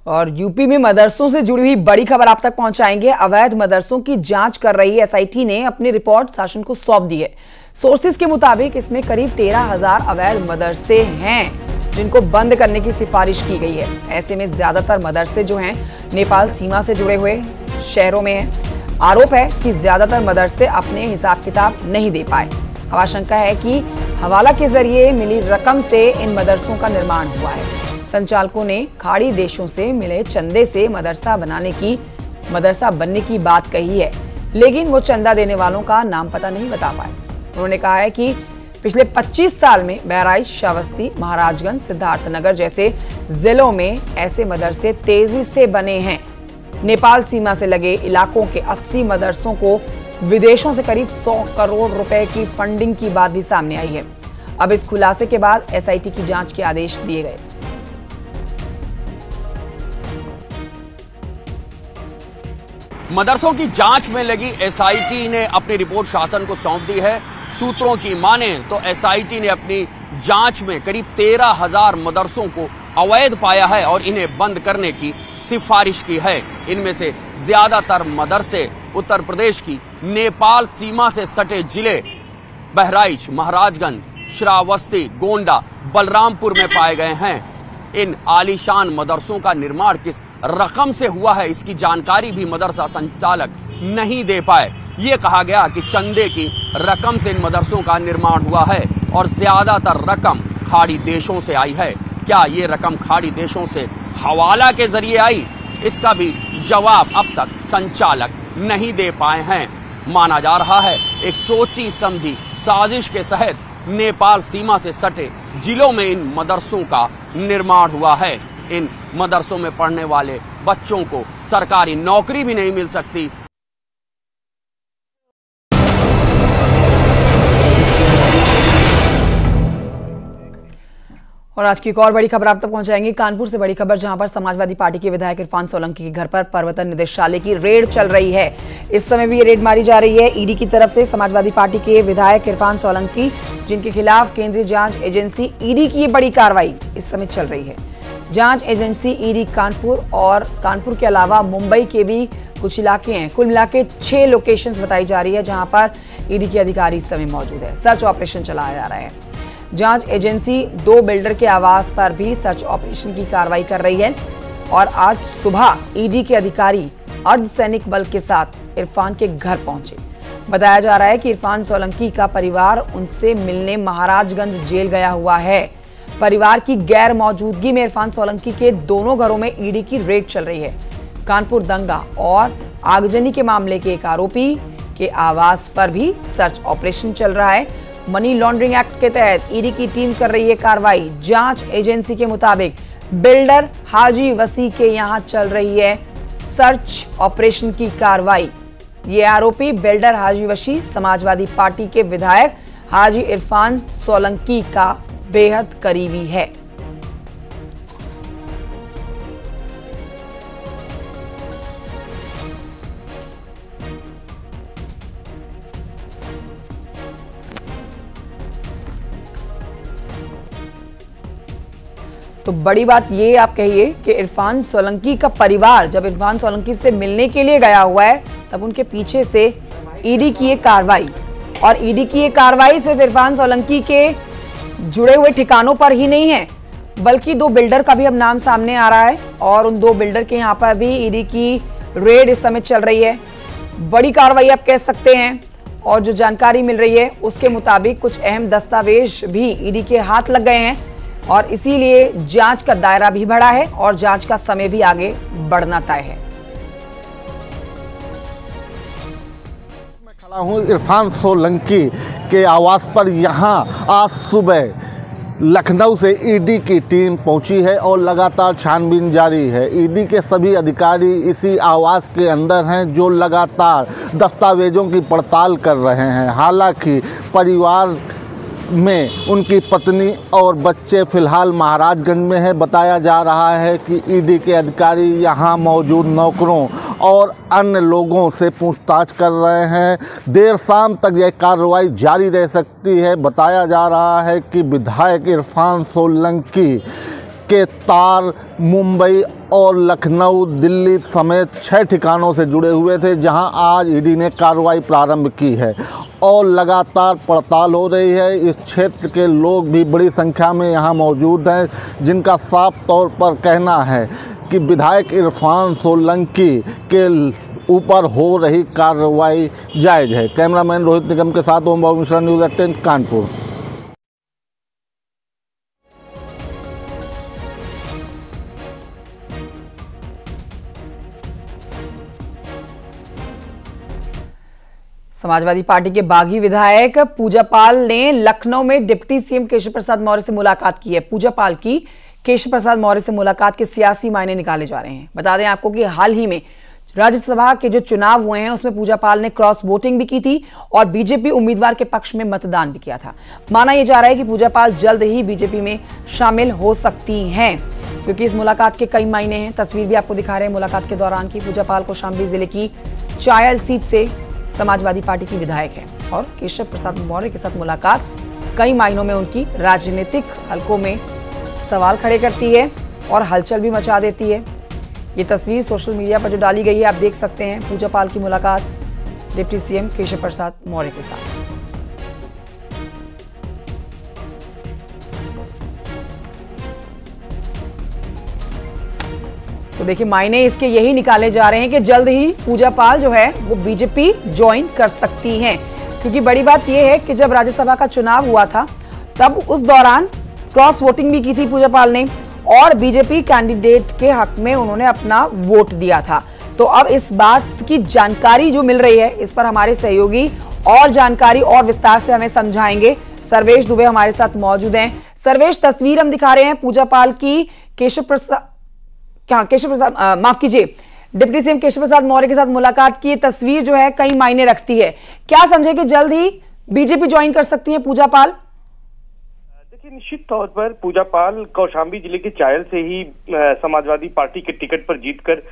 और यूपी में मदरसों से जुड़ी हुई बड़ी खबर आप तक पहुंचाएंगे। अवैध मदरसों की जांच कर रही एसआईटी ने अपनी रिपोर्ट शासन को सौंप दी है। सोर्सेज के मुताबिक इसमें करीब 13,000 अवैध मदरसे हैं जिनको बंद करने की सिफारिश की गई है। ऐसे में ज्यादातर मदरसे जो हैं नेपाल सीमा से जुड़े हुए शहरों में हैं। आरोप है कि ज्यादातर मदरसे अपने हिसाब किताब नहीं दे पाए। अब आशंका है कि हवाला के जरिए मिली रकम से इन मदरसों का निर्माण हुआ है। संचालकों ने खाड़ी देशों से मिले चंदे से मदरसा बनने की बात कही है, लेकिन वो चंदा देने वालों का नाम पता नहीं बता पाए। उन्होंने कहा है कि पिछले 25 साल में बहराइच, श्रावस्ती, महाराजगंज, सिद्धार्थनगर जैसे जिलों में ऐसे मदरसे तेजी से बने हैं। नेपाल सीमा से लगे इलाकों के 80 मदरसों को विदेशों से करीब 100 करोड़ रुपए की फंडिंग की बात भी सामने आई है। अब इस खुलासे के बाद एसआईटी की जांच के आदेश दिए गए। मदरसों की जांच में लगी एसआईटी ने अपनी रिपोर्ट शासन को सौंप दी है। सूत्रों की माने तो एसआईटी ने अपनी जांच में करीब 13,000 मदरसों को अवैध पाया है और इन्हें बंद करने की सिफारिश की है। इनमें से ज्यादातर मदरसे उत्तर प्रदेश की नेपाल सीमा से सटे जिले बहराइच, महाराजगंज, श्रावस्ती, गोंडा, बलरामपुर में पाए गए हैं। इन आलीशान मदरसों का निर्माण किस रकम से हुआ है, इसकी जानकारी भी मदरसा संचालक नहीं दे पाए। ये कहा गया कि चंदे की रकम से इन मदरसों का निर्माण हुआ है और ज्यादातर रकम खाड़ी देशों से आई है। क्या ये रकम खाड़ी देशों से हवाला के जरिए आई, इसका भी जवाब अब तक संचालक नहीं दे पाए हैं। माना जा रहा है एक सोची समझी साजिश के तहत नेपाल सीमा से सटे जिलों में इन मदरसों का निर्माण हुआ है। इन मदरसों में पढ़ने वाले बच्चों को सरकारी नौकरी भी नहीं मिल सकती। और आज की एक और बड़ी खबर आप तक पहुंचाएंगे कानपुर से बड़ी खबर, जहां पर समाजवादी पार्टी के विधायक इरफान सोलंकी के घर पर प्रवर्तन निदेशालय की रेड चल रही है। इस समय भी ये रेड मारी जा रही है ईडी की तरफ से। समाजवादी पार्टी के विधायक इरफान सोलंकी, जिनके खिलाफ केंद्रीय जांच एजेंसी ईडी की ये बड़ी कार्रवाई इस समय चल रही है। जांच एजेंसी ईडी कानपुर और कानपुर के अलावा मुंबई के भी कुछ इलाके हैं। कुल मिला के 6 लोकेशंस बताई जा रही है जहां पर ईडी के अधिकारी इस समय मौजूद है। सर्च ऑपरेशन चलाया जा रहा है। जांच एजेंसी 2 बिल्डर के आवास पर भी सर्च ऑपरेशन की कार्रवाई कर रही है और आज सुबह ईडी के अधिकारी अर्धसैनिक बल के साथ इरफान के घर पहुंचे। बताया जा रहा है कि इरफान सोलंकी का परिवार उनसे मिलने महाराजगंज जेल गया हुआ है। परिवार की गैर मौजूदगी में इरफान सोलंकी के दोनों घरों में ईडी की रेड चल रही है। कानपुर दंगा और आगजनी के मामले के एक आरोपी के आवास पर भी सर्च ऑपरेशन चल रहा है। मनी लॉन्ड्रिंग एक्ट के तहत ईडी की टीम कर रही है कार्रवाई। जांच एजेंसी के मुताबिक बिल्डर हाजी वसी के यहां चल रही है सर्च ऑपरेशन की कार्रवाई। ये आरोपी बिल्डर हाजी वसी समाजवादी पार्टी के विधायक हाजी इरफान सोलंकी का बेहद करीबी है। तो बड़ी बात ये आप कहिए कि इरफान सोलंकी का परिवार जब इरफान सोलंकी से मिलने के लिए गया हुआ है, तब उनके पीछे से ईडी की ये कार्रवाई, और ईडी की ये कार्रवाई सिर्फ इरफान सोलंकी के जुड़े हुए ठिकानों पर ही नहीं है, बल्कि 2 बिल्डर का भी अब नाम सामने आ रहा है और उन 2 बिल्डर के यहाँ पर भी ईडी की रेड इस समय चल रही है। बड़ी कार्रवाई आप कह सकते हैं। और जो जानकारी मिल रही है उसके मुताबिक कुछ अहम दस्तावेज भी ईडी के हाथ लग गए हैं और इसीलिए जांच का दायरा भी बढ़ा है और जांच का समय भी आगे बढ़ना तय है। मैं खड़ा हूं इरफान सोलंकी के आवास पर। यहां आज सुबह लखनऊ से ईडी की टीम पहुंची है और लगातार छानबीन जारी है। ईडी के सभी अधिकारी इसी आवास के अंदर हैं जो लगातार दस्तावेजों की पड़ताल कर रहे हैं। हालांकि परिवार में उनकी पत्नी और बच्चे फिलहाल महाराजगंज में है। बताया जा रहा है कि ईडी के अधिकारी यहां मौजूद नौकरों और अन्य लोगों से पूछताछ कर रहे हैं। देर शाम तक यह कार्रवाई जारी रह सकती है। बताया जा रहा है कि विधायक इरफान सोलंकी के तार मुंबई और लखनऊ, दिल्ली समेत 6 ठिकानों से जुड़े हुए थे, जहां आज ईडी ने कार्रवाई प्रारंभ की है और लगातार पड़ताल हो रही है। इस क्षेत्र के लोग भी बड़ी संख्या में यहां मौजूद हैं, जिनका साफ तौर पर कहना है कि विधायक इरफान सोलंकी के ऊपर हो रही कार्रवाई जायज़ है। कैमरामैन रोहित निगम के साथ ओम बाबू मिश्रा, न्यूज़ 18 कानपुर। समाजवादी पार्टी के बागी विधायक पूजा पाल ने लखनऊ में डिप्टी सीएम केशव प्रसाद मौर्य से मुलाकात की है। पूजा पाल की केशव प्रसाद मौर्य से मुलाकात के सियासी मायने निकाले जा रहे हैं। बता दें आपको कि हाल ही में राज्यसभा के जो चुनाव हुए हैं उसमें पूजा पाल ने क्रॉस वोटिंग भी की थी और बीजेपी उम्मीदवार के पक्ष में मतदान भी किया था। माना यह जा रहा है कि पूजा पाल जल्द ही बीजेपी में शामिल हो सकती हैं, क्योंकि इस मुलाकात के कई मायने हैं। तस्वीर भी आपको दिखा रहे हैं मुलाकात के दौरान की। पूजा पाल को शामली जिले की चायल सीट से समाजवादी पार्टी की विधायक है और केशव प्रसाद मौर्य के साथ मुलाकात कई मायनों में उनकी राजनीतिक हलकों में सवाल खड़े करती है और हलचल भी मचा देती है। ये तस्वीर सोशल मीडिया पर जो डाली गई है आप देख सकते हैं, पूजा पाल की मुलाकात डिप्टी सीएम केशव प्रसाद मौर्य के साथ। तो देखिए मायने इसके यही निकाले जा रहे हैं कि जल्द ही पूजा पाल जो है वो बीजेपी ज्वाइन कर सकती हैं, क्योंकि बड़ी बात यह है कि जब राज्यसभा का चुनाव हुआ था तब उस दौरान क्रॉस वोटिंग भी की थी पूजा पाल ने और बीजेपी कैंडिडेट के हक में उन्होंने अपना वोट दिया था। तो अब इस बात की जानकारी जो मिल रही है इस पर हमारे सहयोगी और जानकारी और विस्तार से हमें समझाएंगे। सर्वेश दुबे हमारे साथ मौजूद हैं। सर्वेश, तस्वीर हम दिखा रहे हैं पूजा पाल की केशव प्रसाद माफ कीजिए डिप्टी सीएम केशव प्रसाद मौर्य के साथ मुलाकात की तस्वीर जो है कई मायने रखती है। क्या समझे कि जल्द ही बीजेपी ज्वाइन कर सकती है पूजा पाल? देखिए, निश्चित तौर पर पूजा पाल कौशाम्बी जिले के चायल से ही समाजवादी पार्टी के टिकट पर जीतकर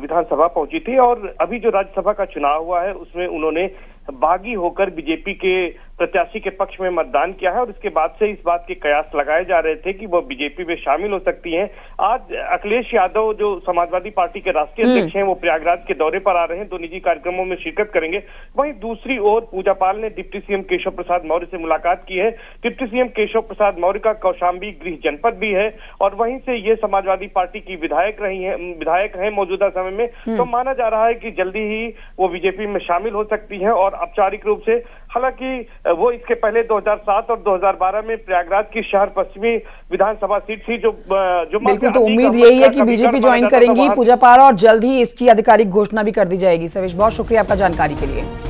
विधानसभा पहुंची थी और अभी जो राज्यसभा का चुनाव हुआ है उसमें उन्होंने बागी होकर बीजेपी के प्रत्याशी के पक्ष में मतदान किया है और इसके बाद से इस बात के कयास लगाए जा रहे थे कि वो बीजेपी में शामिल हो सकती हैं। आज अखिलेश यादव जो समाजवादी पार्टी के राष्ट्रीय अध्यक्ष हैं वो प्रयागराज के दौरे पर आ रहे हैं, 2 निजी कार्यक्रमों में शिरकत करेंगे। वहीं दूसरी ओर पूजा पाल ने डिप्टी सीएम केशव प्रसाद मौर्य से मुलाकात की है। डिप्टी सीएम केशव प्रसाद मौर्य का कौशाम्बी गृह जनपद भी है और वहीं से ये समाजवादी पार्टी की विधायक है मौजूदा समय में। तो माना जा रहा है कि जल्दी ही वो बीजेपी में शामिल हो सकती है और औपचारिक रूप से, हालांकि वो इसके पहले 2007 और 2012 में प्रयागराज की शहर पश्चिमी विधानसभा सीट थी जो बिल्कुल। तो उम्मीद यही है कि बीजेपी ज्वाइन करेंगी पूजा पाल और जल्द ही इसकी आधिकारिक घोषणा भी कर दी जाएगी। सर्वेश, बहुत शुक्रिया आपका जानकारी के लिए।